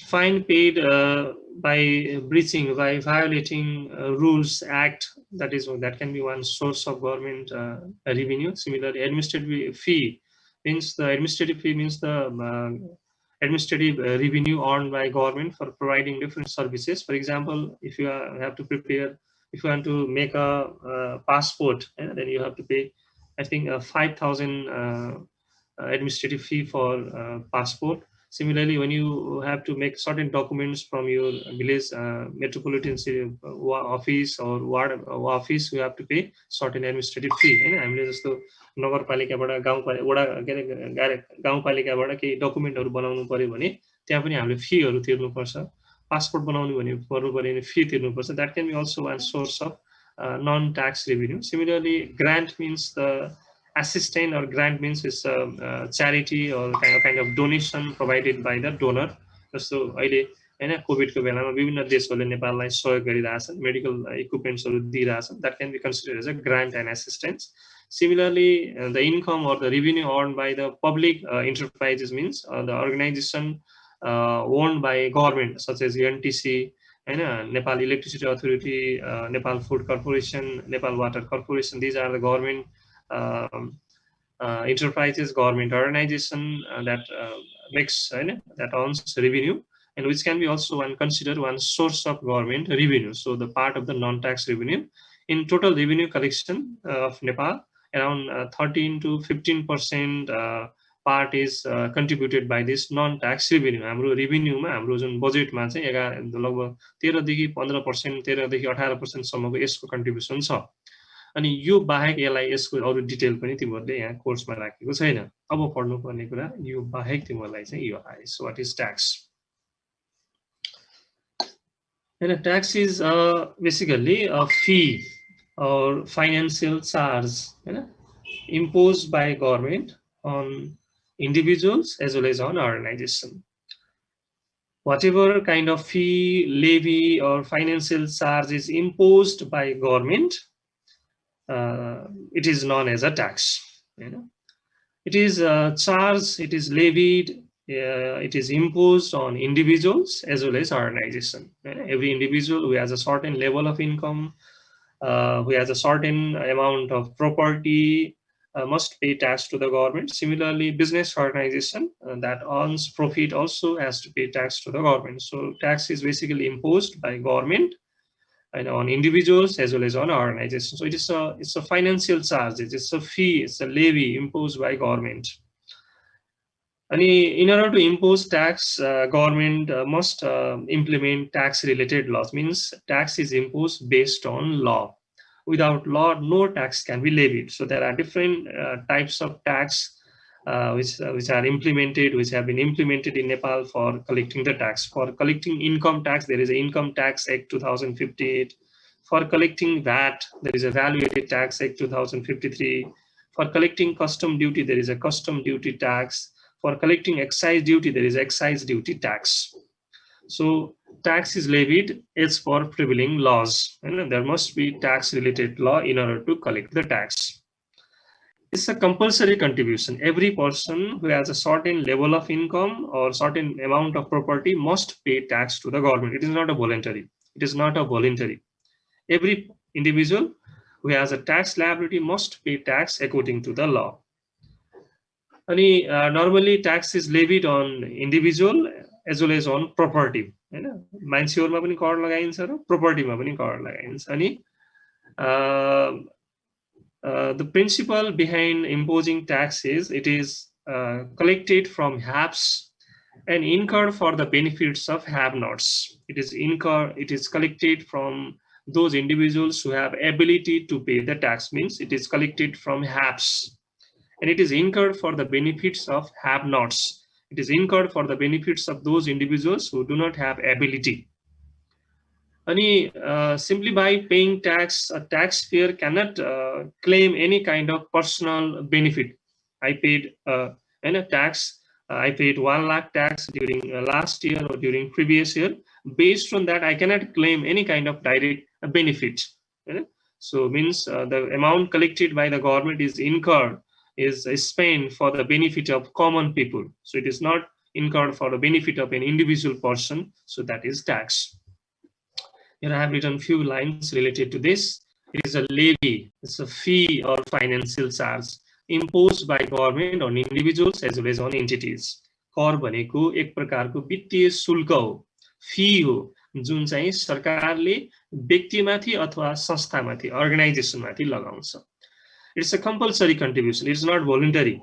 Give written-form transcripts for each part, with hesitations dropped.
Fine paid by breaching, by violating rules, act. That can be one source of government revenue. Similarly, administrative fee means the administrative revenue earned by government for providing different services. For example, if you have to prepare, if you want to make a passport, then you have to pay, I think, 5,000 administrative fee for passport. Similarly, when you have to make certain documents from your village metropolitan city office or ward office, you have to pay certain administrative fee. होइन हामीले जस्तो नगरपालिकाबाट गाउँपालिकाबाट केही डकुमेन्टहरू बनाउनु पर्यो भने त्यहाँ पनि हामीले फीहरू तिर्नुपर्छ. पासपोर्ट बनाउनु भने पर्नु पर्यो भने फी तिर्नुपर्छ. That can be also one source of non-tax revenue. Similarly, grant means the assistance, or grant means is a charity or kind of donation provided by the donor. जस्तो अहिले होइन कोभिडको बेलामा विभिन्न देशहरूले नेपाललाई सहयोग गरिरहेछन्, मेडिकल इक्विपमेन्ट्सहरू दिइरहेछन्. That can be considered as a grant and assistance. Similarly, the income or the revenue earned by the public enterprises means the organization owned by government, such as NTC, Nepal Electricity Authority, Nepal Food Corporation, Nepal Water Corporation. These are the government enterprises, government organization that makes that earns revenue, and which can be also considered one source of government revenue. So the part of the non-tax revenue in total revenue collection of Nepal, around 13 to 15% part is contributed by this non-tax revenue. हाम्रो रेभेन्यूमा हाम्रो जुन बजेटमा चाहिँ लगभग 13 देखि 15%, 13 देखि 18% सम्मको यसको कन्ट्रिब्युसन छ. अनि यो बाहेक यसलाई यसको अरु डिटेल पनि तिमीहरुले यहाँ कोर्समा राखेको छैन. अब पढ्नु पर्ने कुरा यो बाहेक तिमीहरुलाई चाहिँ यो आयो. So what is tax? And a tax is basically a fee or financial charge imposed by government on individuals as well as on organization. Whatever kind of fee, levy, or financial charge is imposed by government, it is known as a tax. It is charged, it is levied, it is imposed on individuals as well as organization. Every individual who has a certain level of income, who has a certain amount of property, must pay tax to the government. Similarly, business organization that earns profit also has to pay tax to the government. So tax is basically imposed by government and on individuals as well as on organizations. So it's a financial charge, it's a fee, it's a levy imposed by government. And in order to impose tax, government must implement tax related laws. Means tax is imposed based on law. Without law, no tax can be levied. So there are different types of tax which are implemented, which have been implemented in Nepal for collecting the tax. For collecting income tax, there is an Income Tax Act 2058. For collecting VAT, there is a Value Added Tax Act 2053. For collecting custom duty, there is a custom duty tax. For collecting excise duty, there is excise duty tax. So tax is levied as per prevailing laws, and there must be tax related law in order to collect the tax. It's a compulsory contribution. Every person who has a certain level of income or certain amount of property must pay tax to the government. It is not a voluntary. It is not a voluntary. Every individual who has a tax liability must pay tax according to the law. Normally tax is levied on individual as well as on property. मान्छेहरुमा पनि कर लगाइन्छ र प्रोपर्टीमा पनि कर लगाइन्छ. अनि the principle behind imposing tax is it is collected from haves and incurred for the benefits of have-nots. It is collected from those individuals who have ability to pay the tax. Means it is collected from haves and it is incurred for the benefits of have-nots. It is incurred for the benefits of those individuals who do not have ability. Simply by paying tax, a taxpayer cannot claim any kind of personal benefit. I paid tax. I paid 1 lakh tax during last year or during previous year. Based on that, I cannot claim any kind of direct benefit. So means the amount collected by the government is incurred, is spent for the benefit of common people. So it is not incurred for the benefit of an individual person, so that is tax. Here I have written few lines related to this. It is a levy, it's a fee or financial charge imposed by government on individuals as well as on entities. कर भनेको एक प्रकारको वित्तीय शुल्क हो, fee हो, जुन चाहिँ सरकारले व्यक्तिमाथि अथवा संस्थामाथि, अर्गनाइजेसनमाथि लगाउँछ. It's a compulsory contribution, it's not voluntary.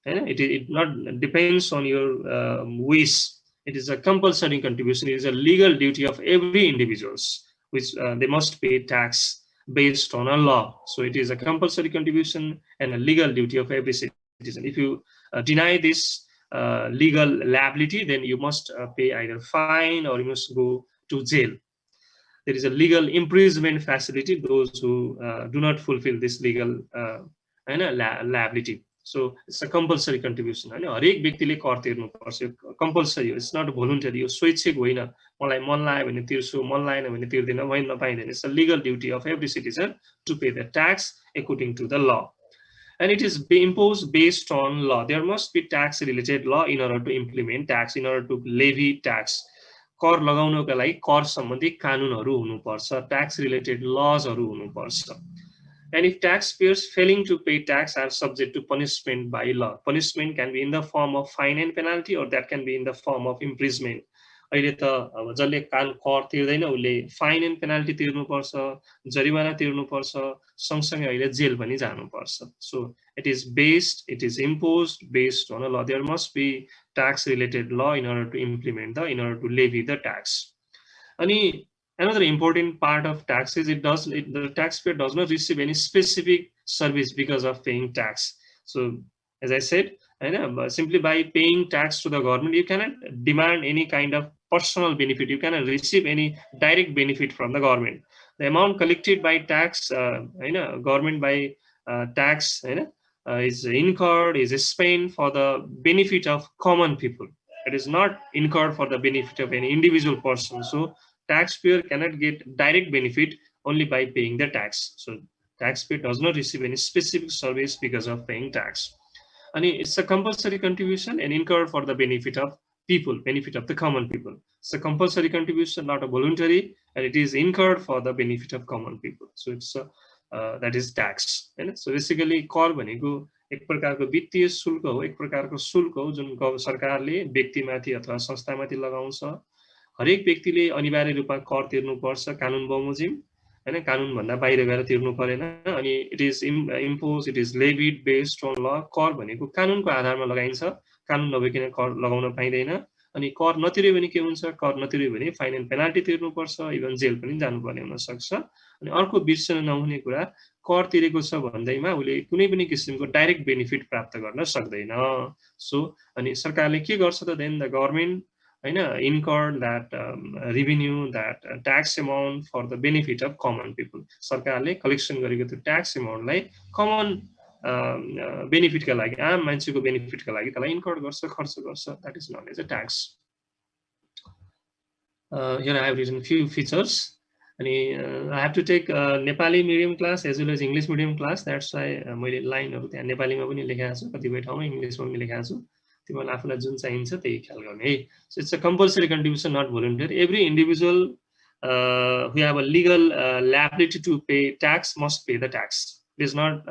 It not depends on your wish. It is a compulsory contribution. It is a legal duty of every individuals, which they must pay tax based on a law. So it is a compulsory contribution and a legal duty of every citizen. If you deny this legal liability, then you must pay either fine or you must go to jail. There is a legal imprisonment facility those who do not fulfill this legal liability. So it's a compulsory contribution. हरेक व्यक्तिले कर तिर्नुपर्छ, compulsory हो, it's not voluntary, यो स्वैच्छिक होइन, मलाई मन लाग्यो भने तिर्छु, मन लागेन भने तिर्दिन, भएन पाइँदैन. It's a legal duty of every citizen to pay the tax according to the law. And it is imposed based on law. There must be tax related law in order to implement tax, in order to levy tax. कर लगाउनका लागि कर सम्बन्धी कानुनहरू हुनुपर्छ, tax related lawsहरू हुनुपर्छ. And if taxpayers failing to pay tax are subject to punishment by law. Punishment can be in the form of fine and penalty, or that can be in the form of imprisonment. अहिले त अब जसले कर तिर्दैन उसले fine and penalty तिर्नुपर्छ, जरिवाना तिर्नुपर्छ, सँगसँगै अहिले जेल पनि जानुपर्छ. So it is imposed based on a law. There must be tax related law in order to levy the tax. Ani another important part of tax is the taxpayer does not receive any specific service because of paying tax. So as I said, simply by paying tax to the government, you cannot demand any kind of personal benefit. You cannot receive any direct benefit from the government. The amount collected by tax, government by tax, is incurred, is spent for the benefit of common people. It is not incurred for the benefit of any individual person. So taxpayer cannot get direct benefit only by paying the tax. So taxpayer does not receive any specific service because of paying tax. And it's a compulsory contribution and incurred for the benefit of people, benefit of the common people. It's a compulsory contribution, not a voluntary, and it is incurred for the benefit of common people. So it's that is tax. So basically, कर भनेको एक प्रकारको वित्तीय शुल्क हो, एक प्रकारको शुल्क हो जुन सरकारले व्यक्तिमाथि अथवा संस्थामाथि लगाउँछ. हरेक व्यक्तिले अनिवार्य रूपमा कर तिर्नुपर्छ कानुन बमोजिम, हैन, कानुन भन्दा बाहिर गएर तिर्नु परेन. अनि it is impose, it is levied based on law. कर भनेको कानुनको आधारमा लगाइन्छ, कानुन नभइकन कर लगाउन पाइँदैन. अनि कर नतिर्यो भने के हुन्छ, कर नतिर्यो भने फाइन एन्ड पेनाल्टी तिर्नुपर्छ, इभन जेल पनि जानुपर्ने हुन सक्छ. अनि अर्को बिर्सन नहुने कुरा, कर तिरेको छ भन्दैमा उसले कुनै पनि किसिमको डाइरेक्ट बेनिफिट प्राप्त गर्न सक्दैन. सो अनि सरकारले के गर्छ त, then the government incurred that revenue, that tax amount for the benefit of common people. सरकारले कलेक्सन गरेको त्यो ट्याक्स अमाउन्टलाई कमन बेनिफिटका लागि, आम मान्छेको बेनिफिटका लागि त्यसलाई इन्कर्ड गर्छ, खर्च गर्छ. That is known as a tax. Here I have written few features. And I have to take Nepali medium class as well as English medium class. That's why मैले लाइनहरु त्यहाँ नेपालीमा पनि लेखेको छु, कतिपय ठाउँमा इङ्ग्लिशमा पनि लेखेको छु. तिमीलाई आफूलाई जुन चाहिन्छ त्यही ख्याल गर्ने है. So it's a compulsory contribution, not voluntary. Every individual who have a legal liability to pay tax must pay the tax. It is not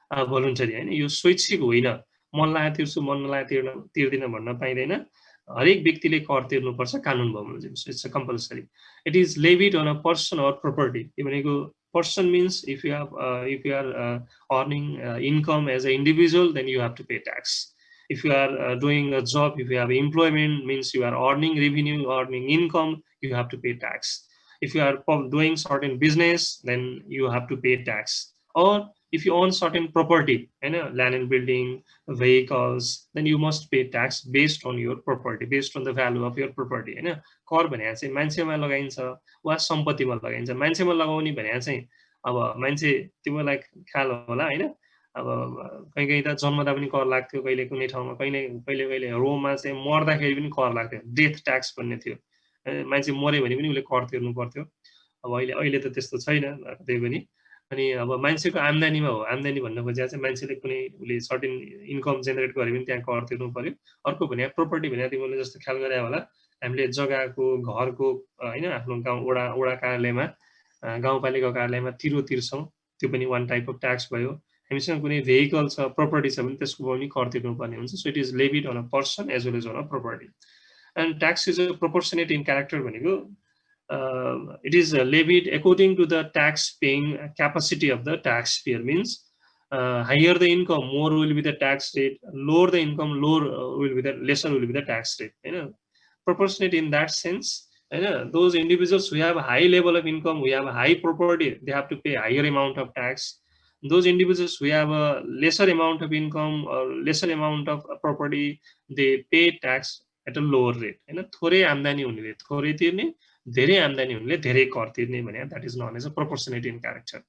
voluntary. हैन, यो स्वैच्छिक होइन, मन लाग्यो तिर्छु, मन नलाग्यो तिर्दिन भन्न पाइँदैन. हरेक व्यक्तिले कर तिर्नुपर्छ कानुन बमोजिम. So it's a compulsory. It is levied on a person or property. यो भनेको person means if you are earning income as an individual, then you have to pay tax. If you are doing a job, if you have employment, means you are earning revenue, earning income, you have to pay tax. If you are doing certain business, then you have to pay tax. Or if you own certain property, land and building, vehicles, then you must pay tax based on your property, based on the value of your property. कर भनेको चाहिँ मान्छेमा लगाइन्छ वा सम्पत्तिमा लगाइन्छ. मान्छेमा लगाउने भनेको चाहिँ अब मान्छे तिमीलाई ख्याल होला हैन, अब कहीँ त जन्मदा पनि कर लाग्थ्यो, कहिले कुनै ठाउँमा कहिले रोममा चाहिँ मर्दाखेरि पनि कर लाग्थ्यो, डेथ ट्याक्स भन्ने थियो. मान्छे मर्यो भने पनि उसले कर तिर्नु पर्थ्यो. अब अहिले त त्यस्तो छैन त्यही पनि. अनि अब मान्छेको आम्दानीमा हो, आम्दानी भन्न खोजेको चाहिँ मान्छेले कुनै उसले सर्टेन इन्कम जेनेरेट गरे भने त्यहाँ कर तिर्नु पर्यो। अर्को भने प्रोपर्टी भने तिमीले जस्तो ख्याल गरे होला, हामीले जग्गाको घरको हैन आफ्नो गाउँ वडा कार्यालयमा गाउँपालिका कार्यालयमा तिर्छौँ, त्यो पनि वान टाइप अफ ट्याक्स भयो। हामीसँग कुनै भेहिकल छ, प्रोपर्टी छ भने त्यसको पनि कर तिर्नुपर्ने हुन्छ। So it is levied on a person as well as on a property. And tax is a proportionate in character भनेको it is levied according to the tax paying capacity of the taxpayer. Means higher the income, more will be the tax rate. Lower the income, lower will be the lesser will be the tax rate. You know, proportionate in that sense. You know, those individuals who have a high level of income, who have a high property, they have to pay higher amount of tax. Those individuals who have a lesser amount of income or lesser amount of property, they pay tax at a lower rate. You know, थोरै आम्दानी हुनेले थोरै तिर्ने, धेरै आम्दानी हुनेले धेरै कर तिर्ने भने that is known as a proportionate in character.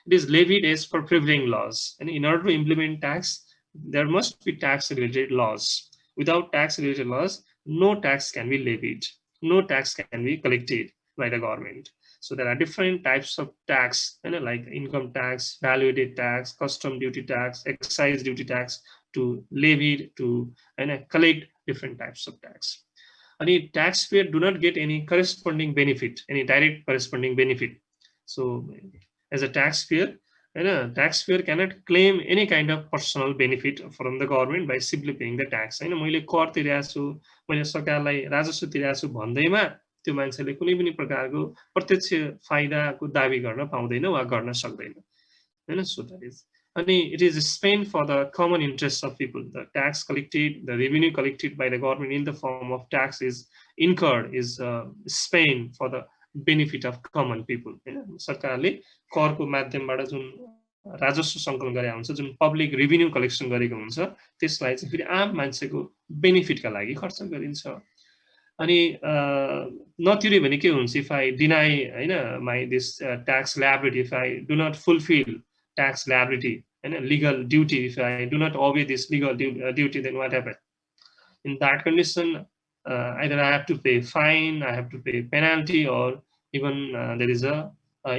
It is levied as per prevailing laws, and in order to implement tax, there must be tax related laws. Without tax related laws, no tax can be levied, no tax can be collected by the government. So there are different types of tax, you know, like income tax, value-added tax, custom duty tax, excise duty tax, to levy, to collect different types of tax. Any taxpayer do not get any corresponding benefit, any direct corresponding benefit. So as a taxpayer, taxpayer cannot claim any kind of personal benefit from the government by simply paying the tax. मैले कर तिरेको छु, मैले सरकारलाई राजस्व तिरेको छु भन्दैमा त्यो मान्छेले कुनै पनि प्रकारको प्रत्यक्ष फाइदाको दाबी गर्न पाउँदैन वा गर्न सक्दैन, हैन? So that is, it is spent for the common interests of people. The tax collected, the revenue collected by the government in the form of tax is incurred, is spent for the benefit of common people. सरकारले करको माध्यमबाट जुन राजस्व सङ्कलन गरे हुन्छ, जुन public revenue collection गरेको हुन्छ, त्यसलाई चाहिँ फेरि आम मान्छेको बेनिफिटका लागि खर्च गरिन्छ। अनि नतिर्यो भने के हुन्छ, इफ आई डिनाई हैन my this tax liability, if I do not fulfil tax liability and a legal duty, if I do not obey this legal duty, then what happens? In that condition, either I have to pay fine, I have to pay penalty, or even there is a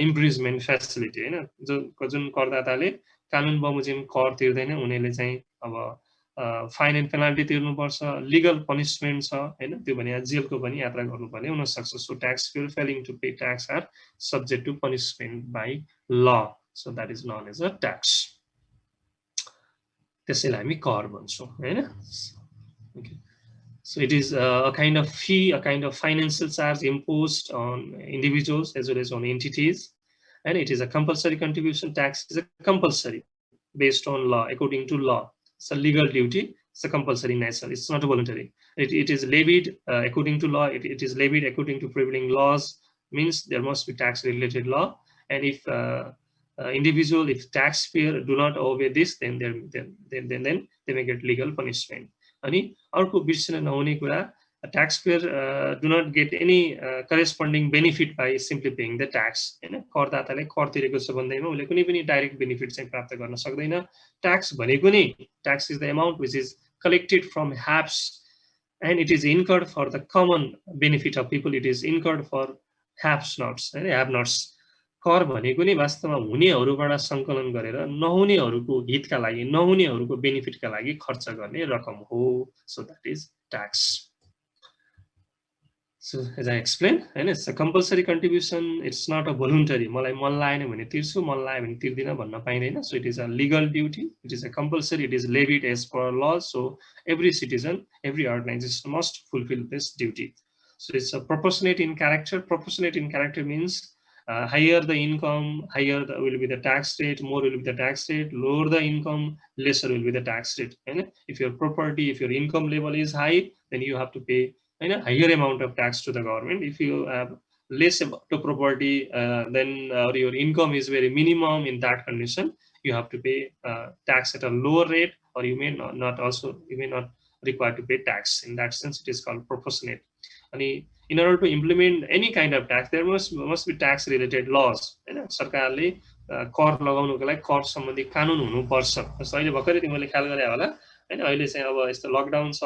imprisonment facility. जुन करदाताले कानुन बमोजिम कर तिर्दैन उनीहरूले चाहिँ अब fine and penalty तिर्नुपर्छ, legal punishment छ, हैन? त्यो भने जेलको पनि यात्रा गर्नुपर्ने हुन सक्छ। So taxpayer failing to pay tax are subject to punishment by law. So that is known as a tax. त्यसैलाई हामी कर भन्छौँ, हैन? Okay. So it is a kind of fee, a kind of financial charge imposed on individuals as well as on entities, and it is a compulsory contribution. Tax is a compulsory based on law, according to law. It's a legal duty. It's a compulsory nature. It's not a voluntary. It is levied according to law. It is levied according to prevailing laws. Means there must be tax related law, and if individual, if taxpayer do not obey this, then they may get legal punishment. अनि अर्को बिर्सिन नहुने कुरा, taxpayer do not get any corresponding benefit by simply paying the tax. हैन? करदाताले कर तिरेको छ भन्दैमा उले कुनै पनि डाइरेक्ट बेनिफिट चाहिँ प्राप्त गर्न सक्दैन। ट्याक्स भनेको नि, tax is the amount which is collected from haves, and it is incurred for the common benefit of people. It is incurred for haves nots, हैन? have nots. कर भनेको नि वास्तवमा हुनेहरूबाट सङ्कलन गरेर नहुनेहरूको हितका लागि, नहुनेहरूको बेनिफिटका लागि खर्च गर्ने रकम हो। So that is tax. So as I explained, and it's a compulsory contribution. It's not a voluntary. मलाई मन लागेन भने तिर्छु, मन लाग्यो भने तिर्दिन भन्न पाइदैन। So it is a legal duty. It is a compulsory. It is levied as per law. So every citizen, every organization must fulfill this duty. So it's a proportionate in character. Proportionate in character means higher the income, higher will be the tax rate, more will be the tax rate. Lower the income, lesser will be the tax rate. And if your property, if your income level is high, then you have to pay a higher amount of tax to the government. If you have less amount of property, then your income is very minimum, in that condition, you have to pay tax at a lower rate, or you may not require to pay tax. In that sense, it is called proportionate. And in order to implement any kind of tax, there must be tax related laws. सरकारले कर लगाउनको लागि कर सम्बन्धी कानुन हुनुपर्छ। जस्तो अहिले भर्खरै तिमीले ख्याल गरे होला, हैन? अहिले चाहिँ अब यस्तो लकडाउन छ,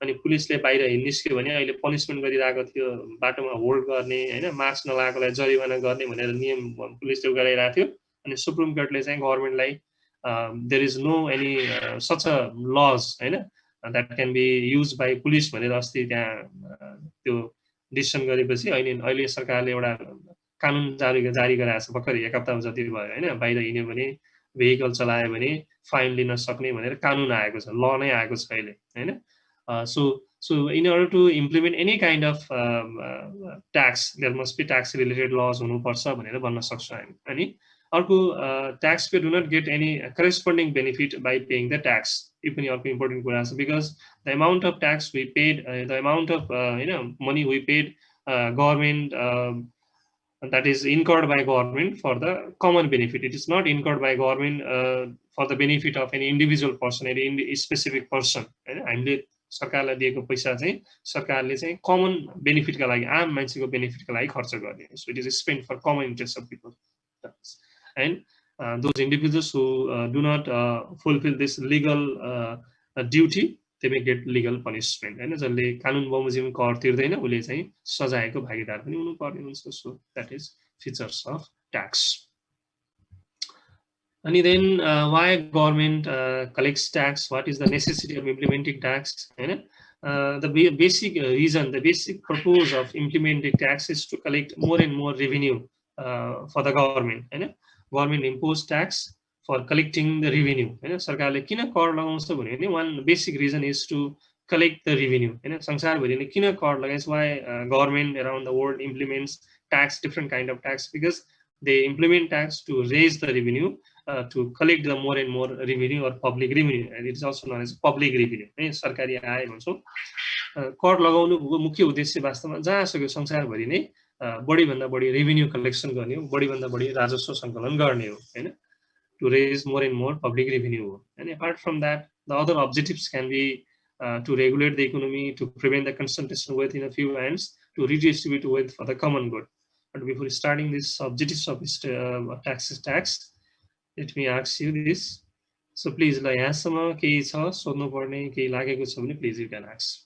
अनि पुलिसले बाहिर हिँड्निस्क्यो भने अहिले पनिशमेन्ट गरिरहेको थियो, बाटोमा होल्ड गर्ने, हैन? मास्क नलागेकोलाई जरिवाना गर्ने भनेर नियम पुलिसले गराइरहेको थियो, अनि सुप्रिम कोर्टले चाहिँ गभर्मेन्टलाई there is no any such a laws होइन that can be use by police भनेर अस्ति त्यहाँ त्यो डिसिसन गरेपछि अहिले सरकारले एउटा कानुन जारी गराएको छ भर्खर एक हप्ता जति भयो होइन बाहिर हिँड्यो भने भेहिकल चलायो भने फाइन लिन सक्ने भनेर कानुन आएको छ ल नै आएको छ अहिले होइन so in order to implement any kind of tax there must be tax related laws हुनुपर्छ भनेर भन्न सक्छौँ हामी अनि अर्को taxpayer do not get any corresponding benefit by paying the tax यो पनि अर्को important कुरा छ because the amount of tax we paid the amount of money we paid government that is incurred by government for the common benefit. It is not incurred by government for the benefit of any individual person, any specific person. हामीले सरकारलाई दिएको पैसा चाहिँ सरकारले चाहिँ common बेनिफिटका लागि आम मान्छेको बेनिफिटका लागि खर्च गर्ने. So it is spent for common interest of people. And those individuals who do not fulfill this legal duty, they may get legal punishment. हैन जसले कानुन बमोजिम कर तिर्दैन उसले चाहिँ सजायको भागीदार पनि हुनु पर्ने हुन्छ. So that is features of tax. And then why government collects tax? What is the necessity of implementing tax? The basic reason, the basic purpose of implementing tax is to collect more and more revenue for the government. Government impose tax for collecting the revenue. सरकारले किन कर लगाउँछ भने नि one basic reason is to collect the revenue. संसारभरि नै किन कर लगाइन्छ? Why government around the world implements tax, different kind of tax? Because they implement tax to raise the revenue, to collect the more and more revenue or public revenue, and it is also known as public revenue. सरकारी आय भन्छौँ. कर लगाउनुको मुख्य उद्देश्य वास्तवमा जहाँसुकै संसारभरि नै बढीभन्दा बढी रेभिन्यू कलेक्सन गर्ने हो, बढीभन्दा बढी राजस्व सङ्कलन गर्ने हो हैन, to raise more and more public revenue. And apart from that, the other objectives can be to regulate the economy, to prevent the concentration wealth in a few hands, to redistribute wealth for the common good. But before starting this objectives of this tax, let me ask you this. So please, यहाँसम्म केही छ सोध्नु पर्ने, केही लागेको छ भने please you can ask.